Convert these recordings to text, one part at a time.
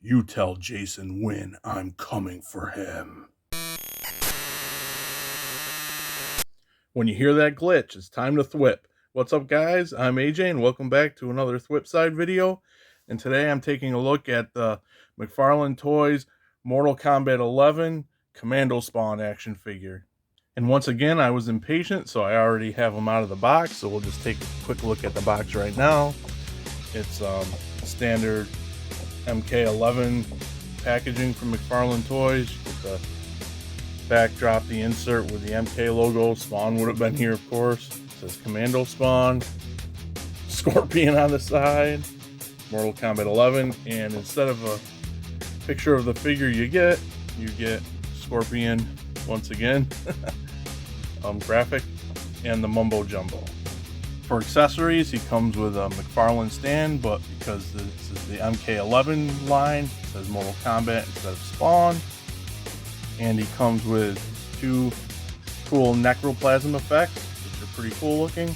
You tell Jason when I'm coming for him. When you hear that glitch, it's time to thwip. What's up, guys? I'm AJ, and welcome back to another Thwip Side video. And today I'm taking a look at the McFarlane Toys Mortal Kombat 11 Commando Spawn action figure. And once again, I was impatient, so I already have them out of the box. So we'll just take a quick look at the box right now. It's standard MK11 packaging from McFarlane Toys. You get the backdrop, the insert with the MK logo. Spawn would have been here, of course. It says Commando Spawn. Scorpion on the side. Mortal Kombat 11. And instead of a picture of the figure you get Scorpion once again. Graphic. And the Mumbo Jumbo. For accessories, he comes with a McFarlane stand, but because this is the MK11 line, it says Mortal Kombat instead of Spawn. And he comes with two cool Necroplasm effects, which are pretty cool looking.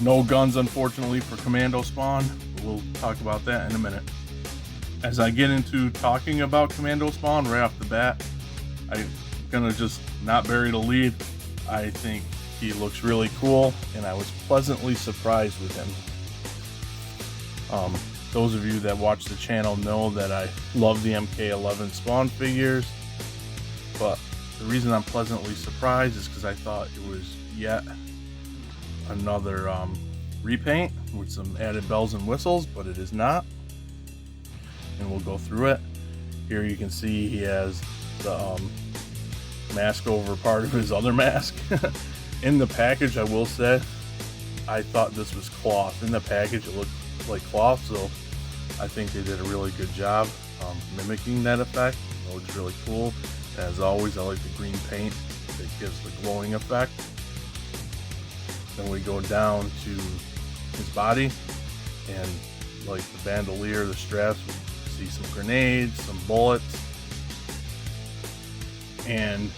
No guns, unfortunately, for Commando Spawn, but we'll talk about that in a minute. As I get into talking about Commando Spawn right off the bat, I'm gonna just not bury the lead. I think he looks really cool, and I was pleasantly surprised with him. Those of you that watch the channel know that I love the MK11 Spawn figures, but the reason I'm pleasantly surprised is because I thought it was yet another repaint with some added bells and whistles, but it is not, and we'll go through it. Here you can see he has the mask over part of his other mask. In the package, I will say, I thought this was cloth. In the package, it looked like cloth, so I think they did a really good job mimicking that effect. It looks really cool. As always, I like the green paint. It gives the glowing effect. Then we go down to his body, and like the bandolier, the straps, we see some grenades, some bullets, and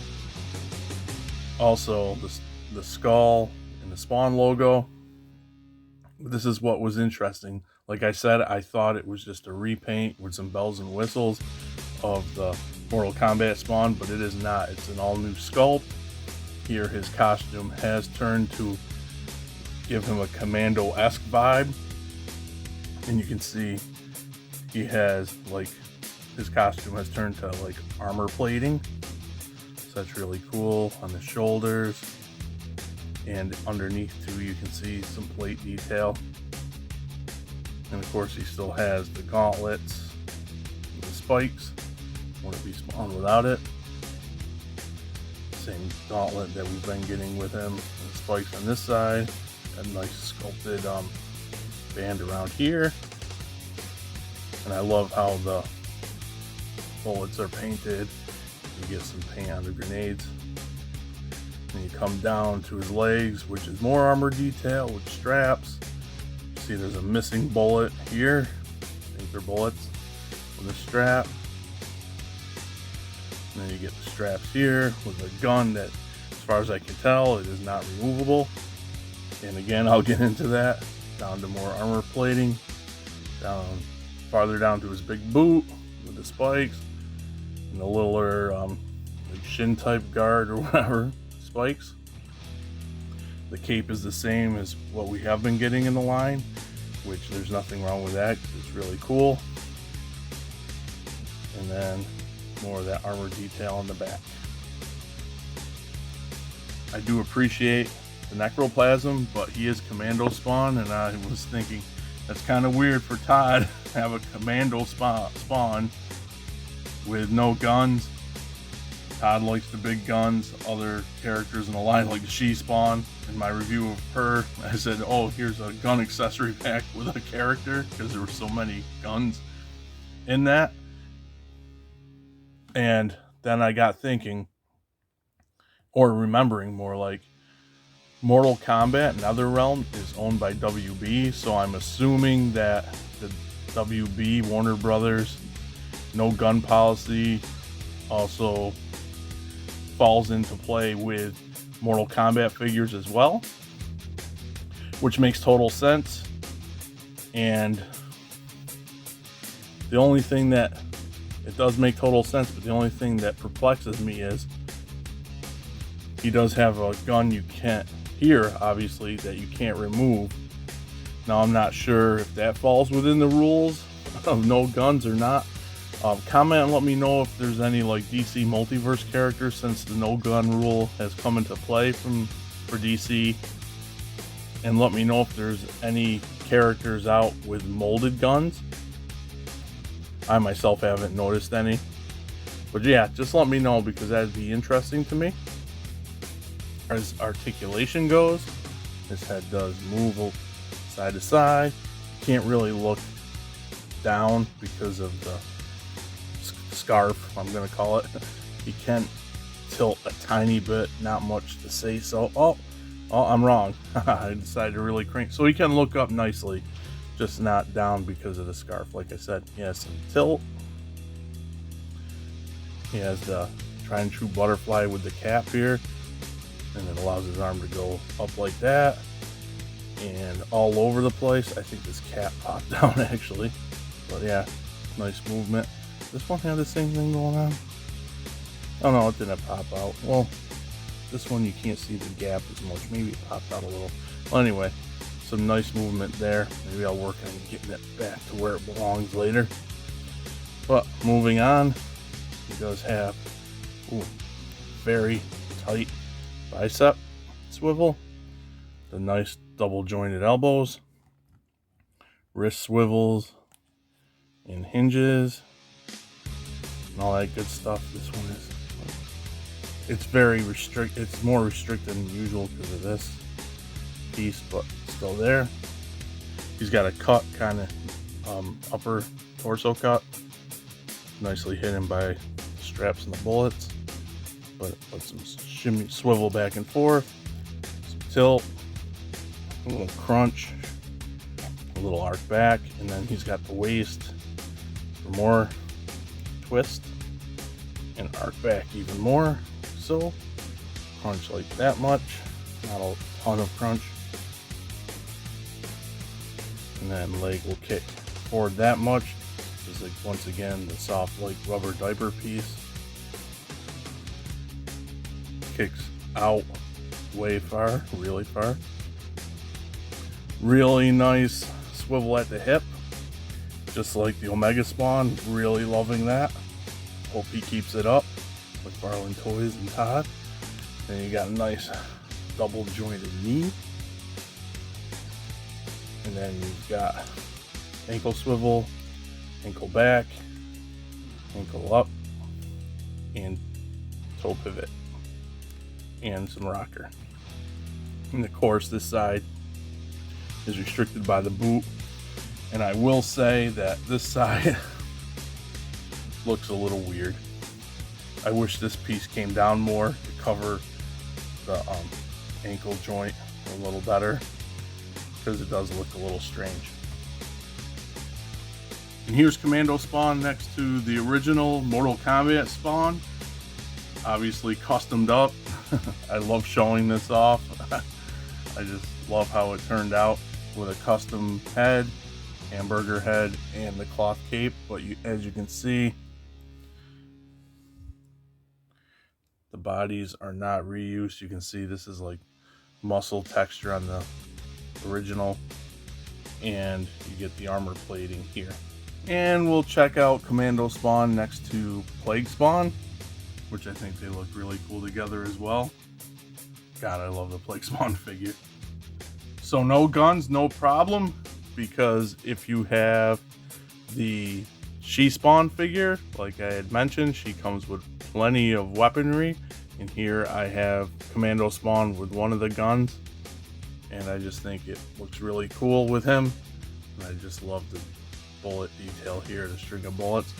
also the skull and the Spawn logo. This is what was interesting. Like I said, I thought it was just a repaint with some bells and whistles of the Mortal Kombat Spawn, but it is not. It's an all new sculpt. Here his costume has turned to give him a Commando-esque vibe, and you can see he has, like, his costume has turned to like armor plating. That's really cool on the shoulders, and underneath too you can see some plate detail. And of course he still has the gauntlets and the spikes. Wouldn't be Spawn without it. Same gauntlet that we've been getting with him. And the spikes on this side. A nice sculpted band around here. And I love how the bullets are painted. You get some paint on the grenades. And you come down to his legs, which is more armor detail with straps. See, there's a missing bullet here. I think they're bullets with a strap. And then you get the straps here with a gun that, as far as I can tell, it is not removable. And again, I'll get into that. Down to more armor plating. Down farther down to his big boot with the spikes. And the littler like shin type guard or whatever spikes. The cape is the same as what we have been getting in the line, which there's nothing wrong with that because it's really cool. And then more of that armor detail on the back. I do appreciate the Necroplasm, but he is Commando Spawn, and I was thinking that's kind of weird for Todd to have a Commando Spawn with no guns. Todd likes the big guns. Other characters in the line like She Spawn. In my review of her, I said, oh, here's a gun accessory pack with a character, because there were so many guns in that. And then I got thinking, or remembering more, like Mortal Kombat NetherRealm is owned by WB, so I'm assuming that the WB Warner Brothers no gun policy also falls into play with Mortal Kombat figures as well, which makes total sense. And The only thing that, it does make total sense, but the only thing that perplexes me is he does have a gun you can't here, obviously, that you can't remove. Now I'm not sure if that falls within the rules of no guns or not. Comment and let me know if there's any like DC multiverse characters, since the no gun rule has come into play for DC, and let me know if there's any characters out with molded guns. I myself haven't noticed any, but yeah, just let me know, because that'd be interesting to me. As articulation goes, his head does move side to side. Can't really look down because of the scarf, I'm gonna call it. He can tilt a tiny bit, not much to say so. Oh, I'm wrong. I decided to really crank. So he can look up nicely, just not down because of the scarf. Like I said, he has some tilt. He has the try and true butterfly with the cap here, and it allows his arm to go up like that and all over the place. I think this cap popped down actually, but yeah, nice movement. This one had the same thing going on. Oh no, it didn't pop out. Well, this one you can't see the gap as much. Maybe it popped out a little. Well, anyway, some nice movement there. Maybe I'll work on getting it back to where it belongs later. But moving on, he does have very tight bicep swivel, the nice double jointed elbows, wrist swivels and hinges, and all that good stuff. This one is, it's very restricted. It's more restricted than usual because of this piece, but still there. He's got a cut, kind of upper torso cut, nicely hidden by the straps and the bullets, but with some shimmy, swivel back and forth, some tilt, a little crunch, a little arc back, and then he's got the waist for more twist and arc back even more. So crunch like that much, not a ton of crunch, and then leg will kick forward that much. This is like, once again, the soft like rubber diaper piece kicks out way far, really far. Really nice swivel at the hip, just like the Omega Spawn. Really loving that. Hope he keeps it up. McFarlane Toys and Todd. Then you got a nice double jointed knee, and then you've got ankle swivel, ankle back, ankle up, and toe pivot, and some rocker. And of course, this side is restricted by the boot, and I will say that this side looks a little weird. I wish this piece came down more to cover the ankle joint a little better, because it does look a little strange. And here's Commando Spawn next to the original Mortal Kombat Spawn, obviously customed up. I love showing this off. I just love how it turned out with a custom head, hamburger head, and the cloth cape. But as you can see, the bodies are not reused. You can see this is like muscle texture on the original, and you get the armor plating here. And we'll check out Commando Spawn next to Plague Spawn, which I think they look really cool together as well. God, I love the Plague Spawn figure. So no guns, no problem, because if you have the She Spawn figure, like I had mentioned, she comes with plenty of weaponry. And here I have Commando Spawn with one of the guns, and I just think it looks really cool with him. And I just love the bullet detail here, the string of bullets.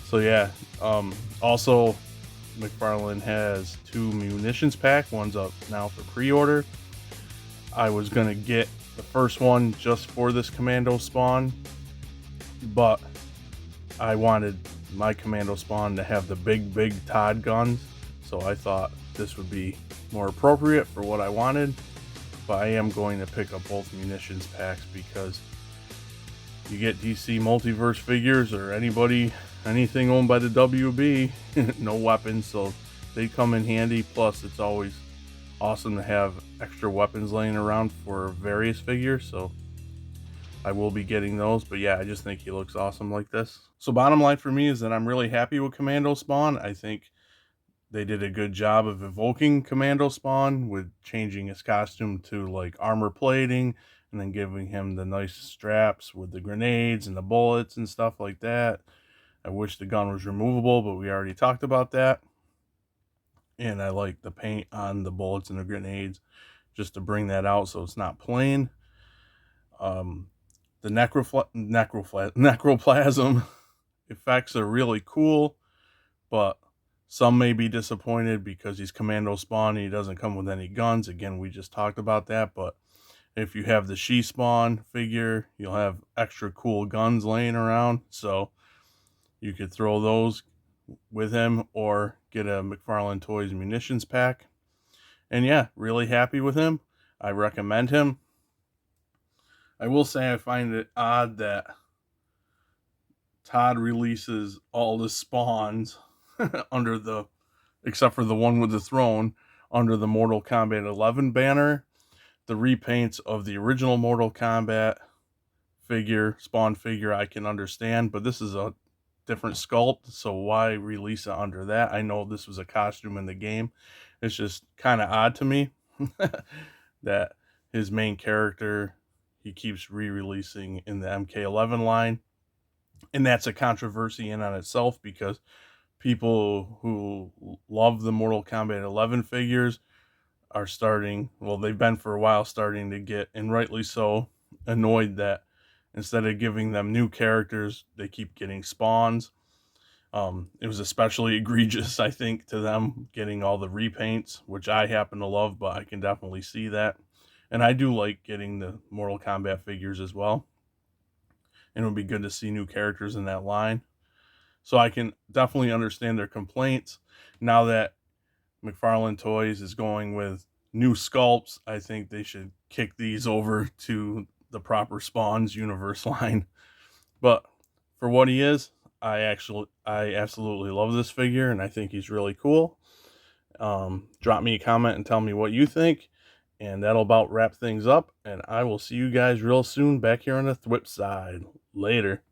So yeah, also McFarlane has 2 munitions pack. One's up now for pre-order. I was gonna get the first one just for this Commando Spawn, but I wanted my Commando Spawn to have the big Todd guns, so I thought this would be more appropriate for what I wanted. But I am going to pick up both munitions packs, because you get DC Multiverse figures or anything owned by the WB, no weapons, so they come in handy. Plus, it's always awesome to have extra weapons laying around for various figures, so I will be getting those. But yeah, I just think he looks awesome like this. So bottom line for me is that I'm really happy with Commando Spawn. I think they did a good job of evoking Commando Spawn with changing his costume to like armor plating and then giving him the nice straps with the grenades and the bullets and stuff like that. I wish the gun was removable, but we already talked about that. And I like the paint on the bullets and the grenades just to bring that out so it's not plain. The necroplasm effects are really cool, but some may be disappointed because he's Commando Spawn and he doesn't come with any guns. Again, we just talked about that, but if you have the She Spawn figure, you'll have extra cool guns laying around, so you could throw those with him or get a McFarlane Toys munitions pack. And yeah, really happy with him. I recommend him. I will say I find it odd that Todd releases all the spawns under the, except for the one with the throne, under the Mortal Kombat 11 banner. The repaints of the original Mortal Kombat Spawn figure, I can understand, but this is a different sculpt, so why release it under that? I know this was a costume in the game. It's just kind of odd to me that his main character, he keeps re-releasing in the MK11 line. And that's a controversy in on itself because people who love the Mortal Kombat 11 figures are starting, well, they've been for a while, starting to get, and rightly so, annoyed that instead of giving them new characters, they keep getting spawns. It was especially egregious, I think, to them getting all the repaints, which I happen to love, but I can definitely see that. And I do like getting the Mortal Kombat figures as well. And it would be good to see new characters in that line. So I can definitely understand their complaints. Now that McFarlane Toys is going with new sculpts, I think they should kick these over to the proper Spawns universe line. But for what he is, I absolutely love this figure, and I think he's really cool. Drop me a comment and tell me what you think, and that'll about wrap things up. And I will see you guys real soon back here on the Thwip side. Later.